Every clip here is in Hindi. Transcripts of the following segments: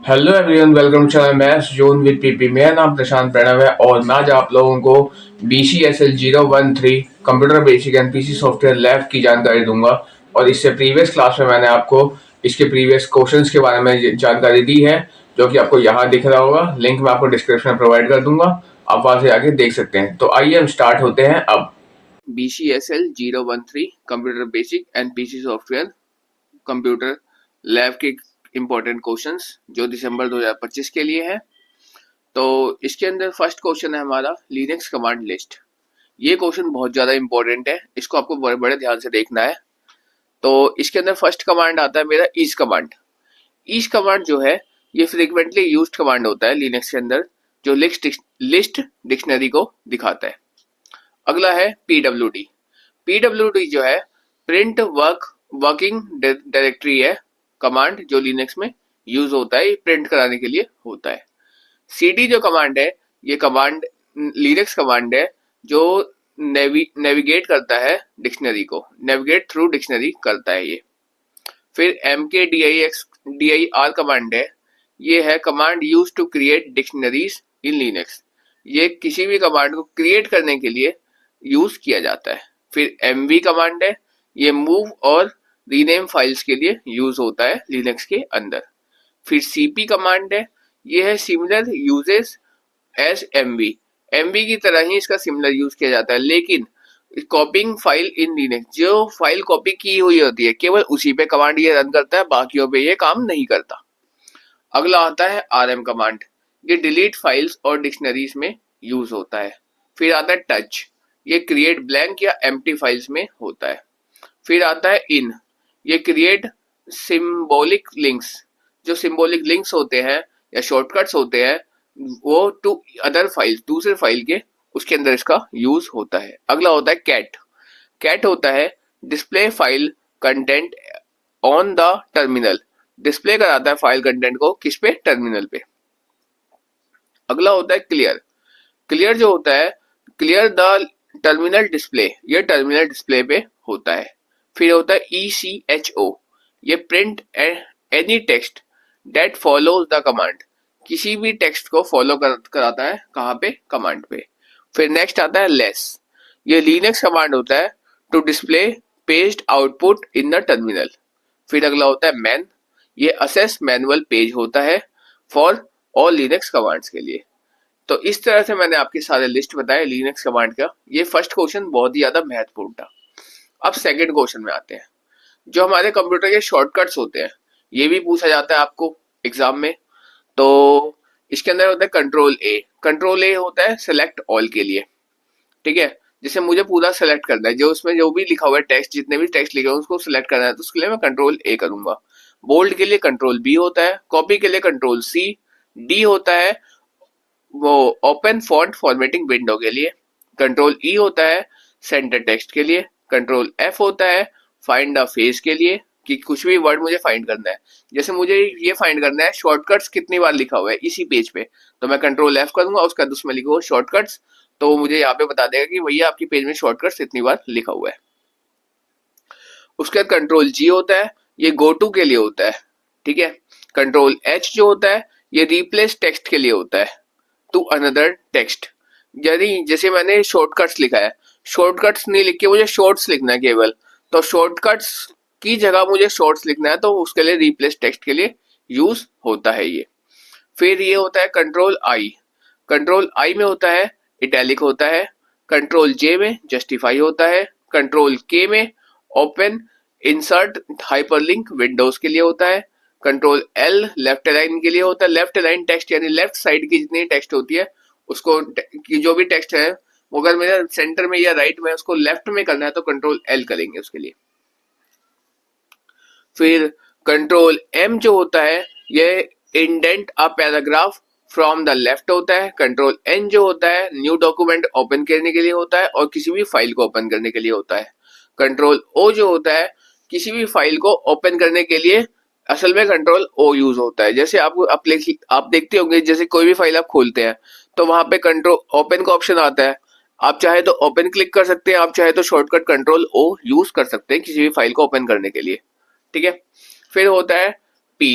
Hello everyone, welcome to maths zone with PP. मेरा नाम प्रशांत प्रणव है और मैं आज आप लोगों को BCSL 013 computer basic and PC software lab की जानकारी दूंगा। और इससे प्रीवियस क्लास में मैंने आपको इसके प्रीवियस क्वेश्चंस के बारे में जानकारी दी है, जो कि आपको यहाँ दिख रहा होगा। लिंक मैं आपको डिस्क्रिप्शन में प्रोवाइड कर दूंगा, आप वहां से आके देख सकते हैं। तो आइए हम स्टार्ट होते हैं अब। BCSL 013 computer basic and PC software computer lab के इंपॉर्टेंट क्वेश्चंस जो दिसंबर 2025 के लिए है। तो इसके अंदर फर्स्ट क्वेश्चन है हमारा लिनक्स कमांड लिस्ट। ये क्वेश्चन बहुत ज़्यादा इंपॉर्टेंट है, इसको आपको बड़े बड़े ध्यान से देखना है। तो इसके अंदर फर्स्ट कमांड आता है मेरा ईच कमांड। ईच कमांड जो है ये फ्रिक्वेंटली यूज्ड कमांड होता है लिनक्स के अंदर, जो लिस्ट डिक्शनरी को दिखाता है। अगला है PWD। PWD जो है प्रिंट वर्किंग डायरेक्टरी है, कमांड जो लिनक्स में यूज होता है, प्रिंट कराने के लिए होता है। CD जो कमांड है, ये कमांड लिनक्स कमांड है जो नेविगेट करता है डिक्शनरी को, नेविगेट थ्रू डिक्शनरी करता है ये। फिर MKDIR कमांड है, ये है command use to create dictionaries in Linux. ये किसी भी कमांड को क्रिएट करने के लिए यूज किया जाता है। फिर MV कमांड है, ये मूव और रीनेम फाइल्स के लिए यूज होता है लिनक्स के अंदर। फिर CP कमांड है, ये है सिमिलर यूजेस एज MV की तरह ही इसका सिमिलर यूज किया जाता है, लेकिन कॉपिंग फाइल इन लिनक्स, जो फाइल कॉपी की हुई होती है केवल उसी पे कमांड ये रन करता है, बाकियों पे ये काम नहीं करता। अगला आता है RM कमांड, ये डिलीट फाइल्स और डिक्शनरीज में यूज होता है। फिर आता है टच, ये क्रिएट ब्लैंक या एम्प्टी फाइल्स में होता है। फिर आता है इन, ये क्रिएट सिंबॉलिक लिंक्स, जो सिंबॉलिक लिंक्स होते हैं या शॉर्टकट्स होते हैं वो टू अदर फाइल, दूसरे फाइल के, उसके अंदर इसका यूज होता है। अगला होता है कैट। कैट होता है display file content on the terminal, display कराता है फाइल कंटेंट को किस पे, टर्मिनल पे। अगला होता है क्लियर। क्लियर जो होता है क्लियर द टर्मिनल डिस्प्ले, ये टर्मिनल डिस्प्ले पे होता है। फिर होता है ECHO, ये print any text that follows the command, किसी भी टेक्स्ट को फॉलो कराता है, कहाँ पे, कमांड पे। फिर नेक्स्ट आता है लेस, ये लिनक्स कमांड होता है to display paged output in the terminal. फिर अगला होता है मैन, ये असेस मैनुअल पेज होता है फॉर ऑल लिनक्स कमांड्स के लिए। तो इस तरह से मैंने आपके सारे लिस्ट बताए लिनक्स कमांड का। ये फर्स्ट क्वेश्चन बहुत ही ज्यादा महत्वपूर्ण था। अब सेकंड क्वेश्चन में आते हैं। जो हमारे कंप्यूटर के शॉर्टकट्स होते हैं, ये भी पूछा जाता है आपको एग्जाम में। तो इसके अंदर होता है कंट्रोल A। कंट्रोल A होता है सेलेक्ट ऑल के लिए, ठीक है। जैसे मुझे पूरा सेलेक्ट करना है, जो उसमें जो भी लिखा हुआ है टेक्स्ट, जितने भी टेक्स्ट लिखे हुए उसको सिलेक्ट करना है, तो उसके लिए मैं कंट्रोल A करूंगा। बोल्ड के लिए कंट्रोल B होता है, कॉपी के लिए कंट्रोल C। D होता है वो ओपन फॉन्ट फॉर्मेटिंग विंडो के लिए। कंट्रोल E होता है सेंटर टेक्स्ट के लिए। कंट्रोल F होता है फाइंड द फेस के लिए, कि कुछ भी वर्ड मुझे फाइंड करना है। जैसे मुझे ये फाइंड करना है शॉर्टकट्स कितनी बार लिखा हुआ है इसी पेज पे, तो मैं कंट्रोल F करूंगा, उसका उसमें लिखा हुआ शॉर्टकट्स, तो वो मुझे यहाँ पे बता देगा कि भैया आपकी पेज में शॉर्टकट्स इतनी बार लिखा हुआ है। उसके बाद कंट्रोल G होता है, ये गो टू के लिए होता है, ठीक है। कंट्रोल H जो होता है ये रिप्लेस टेक्स्ट के लिए होता है टू अनदर टेक्स्ट। यदि जैसे मैंने शॉर्टकट्स लिखा है, शॉर्टकट्स नहीं लिख के मुझे शॉर्ट्स लिखना है केवल, तो शॉर्टकट्स की जगह मुझे शॉर्ट्स लिखना है, तो उसके लिए रिप्लेस टेक्स्ट के लिए यूज होता है ये। फिर ये होता है कंट्रोल I। कंट्रोल I में होता है इटैलिक होता है। कंट्रोल J में जस्टिफाई होता है। कंट्रोल K में ओपन इंसर्ट हाइपरलिंक विंडोज के लिए होता है। कंट्रोल L लेफ्ट अलाइन के लिए होता है। लेफ्ट अलाइन टेक्स्ट यानी लेफ्ट साइड की जितनी टेक्स्ट होती है उसको, जो भी टेक्स्ट है अगर मेरा सेंटर में या राइट में उसको लेफ्ट में करना है तो कंट्रोल L करेंगे उसके लिए। फिर कंट्रोल M जो होता है ये indent a paragraph from the left होता है। कंट्रोल N जो होता है न्यू डॉक्यूमेंट ओपन करने के लिए होता है और किसी भी फाइल को ओपन करने के लिए होता है। कंट्रोल O जो होता है किसी भी फाइल को ओपन करने के लिए, असल में कंट्रोल O यूज होता है। जैसे आप देखते होंगे, जैसे कोई भी फाइल आप खोलते हैं तो वहां पे कंट्रोल ओपन का ऑप्शन आता है, आप चाहे तो ओपन क्लिक कर सकते हैं, आप चाहे तो शॉर्टकट कंट्रोल O यूज कर सकते हैं किसी भी फाइल को ओपन करने के लिए, ठीक है। फिर होता है P।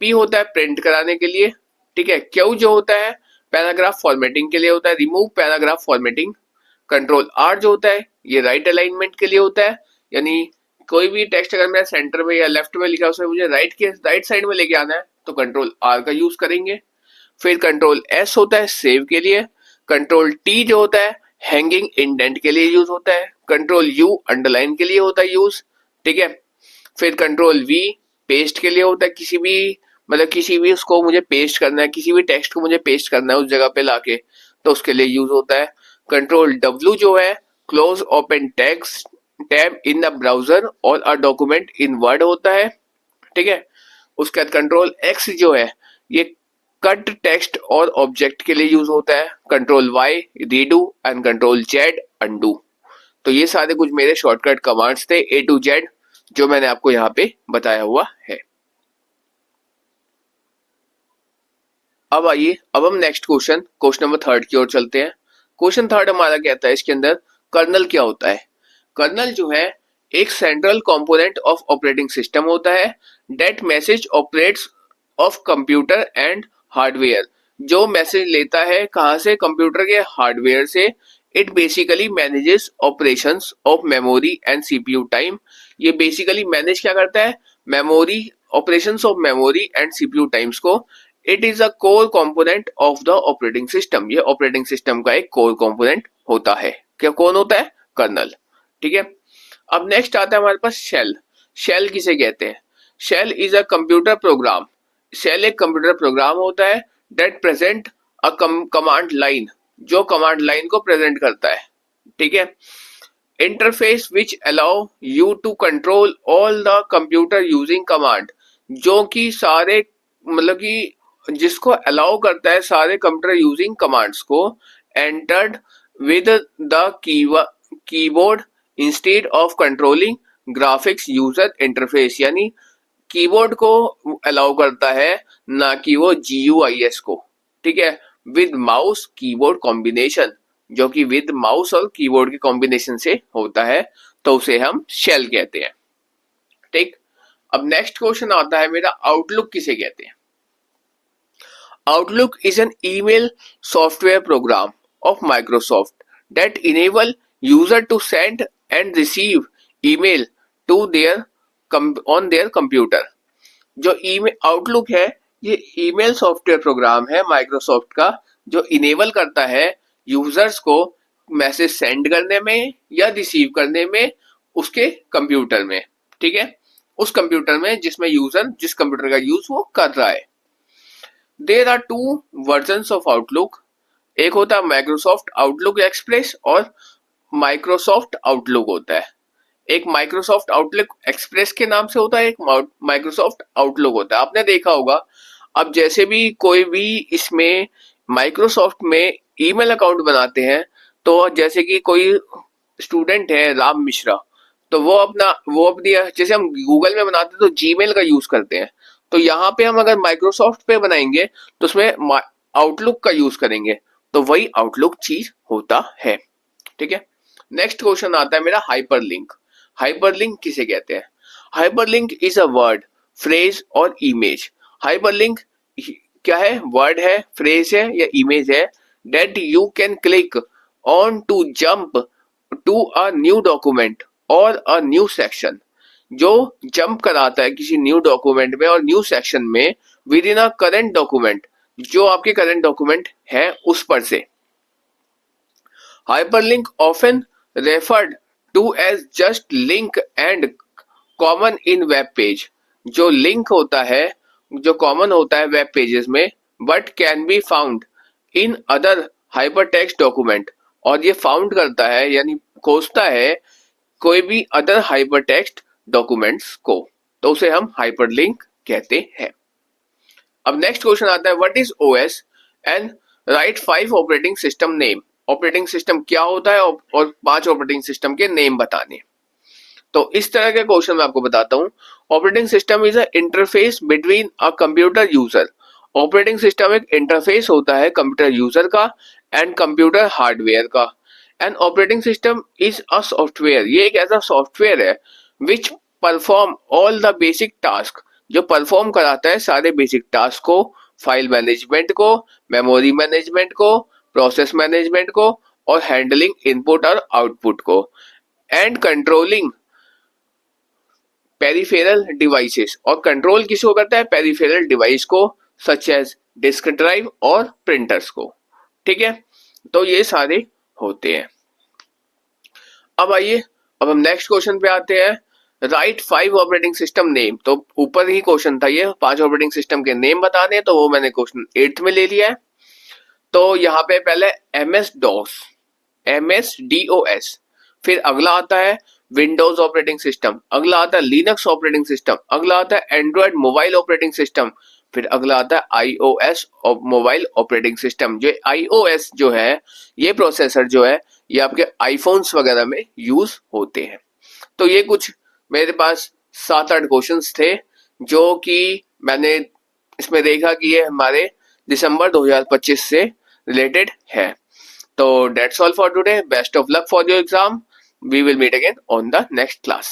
P होता है प्रिंट कराने के लिए, ठीक है। Q जो होता है पैराग्राफ फॉर्मेटिंग के लिए होता है, remove paragraph formatting. Control R जो होता है ये राइट अलाइनमेंट के लिए होता है, यानी कोई भी टेक्स्ट अगर मेरा सेंटर में या लेफ्ट में लिखा है उसमें मुझे राइट साइड में लेके आना है तो कंट्रोल R का यूज करेंगे। फिर कंट्रोल S होता है सेव के लिए। कंट्रोल T जो होता है हैंगिंग इंडेंट के लिए यूज होता है। कंट्रोल U अंडरलाइन के लिए होता है यूज, ठीक है। फिर कंट्रोल V पेस्ट के लिए होता है, किसी भी उसको मुझे पेस्ट करना है, किसी भी टेक्स्ट को मुझे पेस्ट करना है उस जगह पे लाके, तो उसके लिए यूज होता है। कंट्रोल W जो है close open text tab in the browser और अ डॉक्यूमेंट इन वर्ड होता है, ठीक है। उसके बाद कंट्रोल X जो है ये कट टेक्स्ट और ऑब्जेक्ट के लिए यूज होता है। Control Y redo and control Z undo. तो ये सारे कुछ मेरे शॉर्टकट कमांड्स थे A to Z जो मैंने आपको यहाँ पे बताया हुआ है। अब आइए, अब हम नेक्स्ट क्वेश्चन नंबर 3 की ओर चलते हैं। क्वेश्चन 3 हमारा कहता है इसके अंदर कर्नल क्या होता है। कर्नल जो है एक central component of operating system होता है that message operates of computer and hardware, जो मैसेज लेता है कहाँ से, कंप्यूटर के हार्डवेयर से। It basically manages operations of memory and CPU time. ये बेसिकली मैनेज क्या करता है, memory, operations of memory and CPU times को। It is a core component of the operating system. ये ऑपरेटिंग सिस्टम का एक कोर कंपोनेंट होता है। क्या कौन होता है, कर्नल, ठीक है। अब नेक्स्ट आता है हमारे पास शेल। शेल किसे कहते हैं, shell is a computer program. Shell एक कंप्यूटर प्रोग्राम होता है that present a command line, जो कमांड लाइन को प्रेजेंट करता है, ठीक है। Interface which allow you to control all the computer using command, जो कि सारे कि जिसको अलाउ करता है सारे कंप्यूटर यूजिंग कमांड्स को। Entered with the keyboard instead of controlling graphics user interface, यानी कीबोर्ड को अलाउ करता है ना कि वो GUIS को, ठीक है। विद माउस कीबोर्ड कॉम्बिनेशन, जो कि विद माउस और कीबोर्ड के कॉम्बिनेशन से होता है, तो उसे हम शेल कहते हैं, ठीक। अब नेक्स्ट क्वेश्चन आता है मेरा, आउटलुक किसे कहते हैं। Outlook is an email software program of Microsoft that enable user to send and receive email to on their computer। जो ईमेल आउटलुक है ये ईमेल सॉफ्टवेयर प्रोग्राम है माइक्रोसॉफ्ट का, जो इनेबल करता है यूजर्स को मैसेज सेंड करने में या रिसीव करने में उसके कंप्यूटर में, ठीक है, उस कंप्यूटर में जिसमें यूजर जिस कंप्यूटर का यूज वो कर रहा है। There are 2 versions of Outlook. एक होता है माइक्रोसॉफ्ट आउटलुक एक्सप्रेस और माइक्रोसॉफ्ट आउटलुक होता है। एक माइक्रोसॉफ्ट आउटलुक एक्सप्रेस के नाम से होता है, एक माइक्रोसॉफ्ट आउटलुक होता है। आपने देखा होगा, अब जैसे भी कोई भी इसमें माइक्रोसॉफ्ट में ईमेल अकाउंट बनाते हैं, तो जैसे कि कोई स्टूडेंट है राम मिश्रा, तो वो अपनी जैसे हम गूगल में बनाते हैं तो जीमेल का यूज करते हैं, तो यहाँ पे हम अगर माइक्रोसॉफ्ट पे बनाएंगे तो उसमें आउटलुक का यूज करेंगे, तो वही आउटलुक चीज होता है, ठीक है। नेक्स्ट क्वेश्चन आता है मेरा हाइपरलिंक। हाइपरलिंक किसे कहते हैं। Hyperlink is a word, phrase और इमेज। हाइपरलिंक क्या है, वर्ड है, फ्रेज है या इमेज है, that you can click on to jump to a new document और अ न्यू सेक्शन, जो जंप कराता है किसी न्यू डॉक्यूमेंट में और न्यू सेक्शन में within a current document, जो आपके करंट डॉक्यूमेंट है उस पर से। Hyperlink often referred to as just link and common in web page. जो लिंक होता है, जो कॉमन होता है वेब पेजेस में, but can be found in other hypertext document, और ये फाउंड करता है यानी खोजता है कोई भी अदर हाइपरटेक्स्ट डॉक्यूमेंट्स को, तो उसे हम हाइपरलिंक कहते हैं। अब नेक्स्ट क्वेश्चन आता है, what is OS and right 5 operating system name. Operating system क्या होता है और 5 ऑपरेटिंग सिस्टम के नेम बताने। तो इस तरह के क्वेश्चन मैं आपको बताता हूँ। Operating system is a interface between a computer user. Operating system एक इंटरफेस होता है कंप्यूटर यूजर का एंड कंप्यूटर हार्डवेयर का। And operating system is a software, ये एक ऐसा सॉफ्टवेयर है which perform all the basic task, जो परफॉर्म कराता है सारे बेसिक टास्क को, फाइल मैनेजमेंट को, मेमोरी मैनेजमेंट को, प्रोसेस मैनेजमेंट को और हैंडलिंग इनपुट और आउटपुट को, एंड कंट्रोलिंग पेरिफेरल डिवाइसेस, और कंट्रोल किसको करता है? पेरिफेरल डिवाइस को, सच एज डिस्क ड्राइव और प्रिंटर्स को। ठीक है, तो ये सारे होते हैं। अब आइए, अब हम नेक्स्ट क्वेश्चन पे आते हैं। Right 5 operating system name. तो ऊपर ही क्वेश्चन था ये, 5 ऑपरेटिंग सिस्टम के नेम बताने, तो वो मैंने क्वेश्चन 8th में ले लिया है। तो यहाँ पे पहले MS DOS, MS-DOS, फिर अगला आता है विंडोज ऑपरेटिंग सिस्टम, अगला आता है लिनक्स ऑपरेटिंग सिस्टम, अगला आता है एंड्रॉयड मोबाइल ऑपरेटिंग सिस्टम, फिर अगला आता है iOS मोबाइल ऑपरेटिंग सिस्टम। जो iOS जो है, ये प्रोसेसर जो है, ये आपके आईफोन्स वगैरह में यूज होते हैं। तो ये कुछ मेरे पास 7-8 क्वेश्चंस थे जो कि मैंने इसमें देखा कि ये हमारे दिसंबर 2025 से रिलेटेड है। तो that's all for today. Best of luck for your exam. We will meet again on the next class.